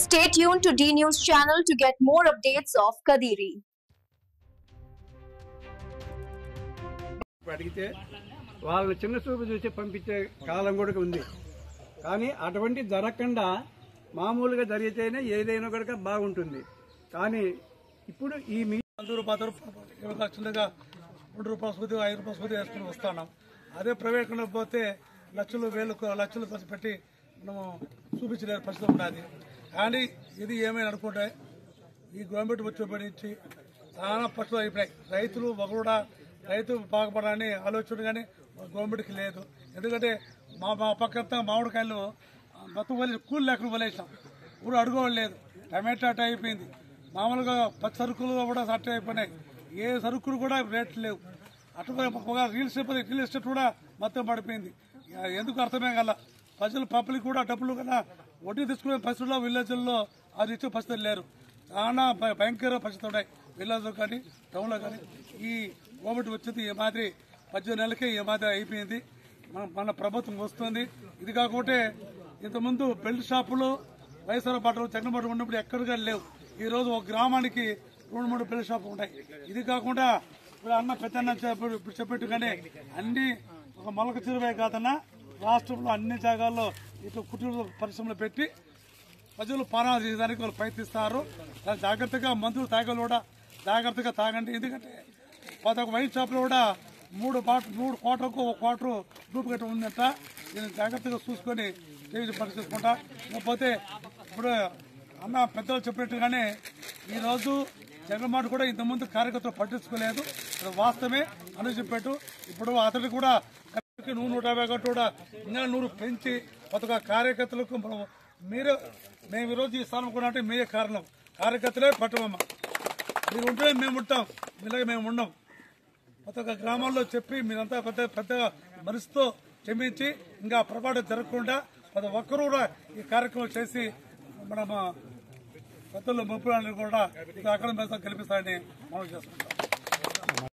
Stay tuned to D News channel to get more updates of Kadiri. అడిగితే వాళ్ళని చిన్న చూపు చూసి పంపించే కాలం కూడా ఉంది. కానీ అటువంటి జరగకుండా మామూలుగా జరిగితేనే ఏదైనా కూడా బాగుంటుంది. కానీ ఇప్పుడు ఈ రూపాయలు 20 లక్షలుగా 3 రూపాయల సూది 5 రూపాయల సూది వేసుకుని వస్తున్నాం. అదే ప్రైవేట్లో పోతే లక్షలు లక్షలు ఖర్చు పెట్టి మనము చూపించలేని పరిస్థితి ఉన్నది. కానీ ఇది ఏమైనా అనుకుంటే ఈ గవర్నమెంట్ వచ్చేపటి చాలా పక్షులు అయిపోయినాయి. రైతులు ఒకరుడా రైతు బాగుపడాలని ఆలోచన కానీ గవర్నమెంట్కి లేదు. ఎందుకంటే మా పక్కంతా మామిడికాయలు మొత్తం వదిలి కూలి లేకుండా వదిలేసాం. ఊరు అడుగోలేదు. టమాటా అట్ట అయిపోయింది. మామూలుగా పచ్చి సరుకులు కూడా అట్ట అయిపోయినాయి. ఏ సరుకులు కూడా రేట్లు లేవు. అటు రియల్ ఎస్టేట్ కూడా మొత్తం పడిపోయింది. ఎందుకు అర్థమే కల ప్రజలు పబ్లిక్ కూడా డబ్బులు కన్నా వడ్డీ తీసుకునే పరిస్థితుల్లో విలేజ్ల్లో అది ఇచ్చే పరిస్థితులు లేరు. చాలా భయంకర పరిస్థితులు ఉన్నాయి విలేజ్లో కానీ టౌన్లో కానీ. ఈ కోవిడ్ వచ్చేది ఈ మాదిరి 18 నెలలకే ఈ మాదిరి అయిపోయింది. మన ప్రభుత్వం వస్తుంది. ఇది కాకుంటే ఇంతకుముందు బెల్ట్ షాపులు వైఎస్ఆర్ పాటలు జగన్మోహన్ ఉన్నప్పుడు ఎక్కడిగా లేవు. ఈ రోజు ఒక గ్రామానికి 2-3 బెల్ట్ షాపులు ఉంటాయి. ఇది కాకుండా ఇప్పుడు అన్న పెద్దన్న చెప్పేట్టుగానే అన్ని ఒక మొలక చెరువే కాదన్నా రాష్ట్రంలో అన్ని జాగాల్లో ఇట్లా కుటీర పరిశ్రమలు పెట్టి ప్రజలు పానాలు చేయడానికి వాళ్ళు ప్రయత్నిస్తారు. జాగ్రత్తగా మందులు తాగలు కూడా జాగ్రత్తగా తాగండి. ఎందుకంటే ఒక వైన్ షాప్లో కూడా 3 క్వార్టర్కు 1 క్వార్టర్ డూప్లికేట్ ఉందంట. దీన్ని జాగ్రత్తగా చూసుకొని పరిశీలించుకుంటా. లేకపోతే ఇప్పుడు అన్న పెద్దలు చెప్పినట్టుగానే ఈరోజు జగన్మోహన్ కూడా ఇంతకుముందు కార్యకర్తలు పట్టించుకోలేదు. ఇప్పుడు వాస్తవమే అని చెప్పాడు. ఇప్పుడు అతనికి కూడా 150 గంటలు కూడా ఇంకా 100 పెంచి కొత్తగా కార్యకర్తలకు మేము ఈరోజు ఈ స్థానం కూడా అంటే మీరే కారణం. కార్యకర్తలే పట్టమమ్మ. మీరు ఉంటే మేము ఉంటాం, మీలాగా మేము ఉండం. కొత్తగా గ్రామాల్లో చెప్పి మీరంతా పెద్దగా మనసుతో క్షమించి ఇంకా పొరపాటు జరగకుండా ప్రతి ఒక్కరూ కూడా ఈ కార్యక్రమం చేసి మన పెద్దలు ముప్పులని కూడా అక్కడ గెలిపిస్తారని మనం చేసుకుంటాం.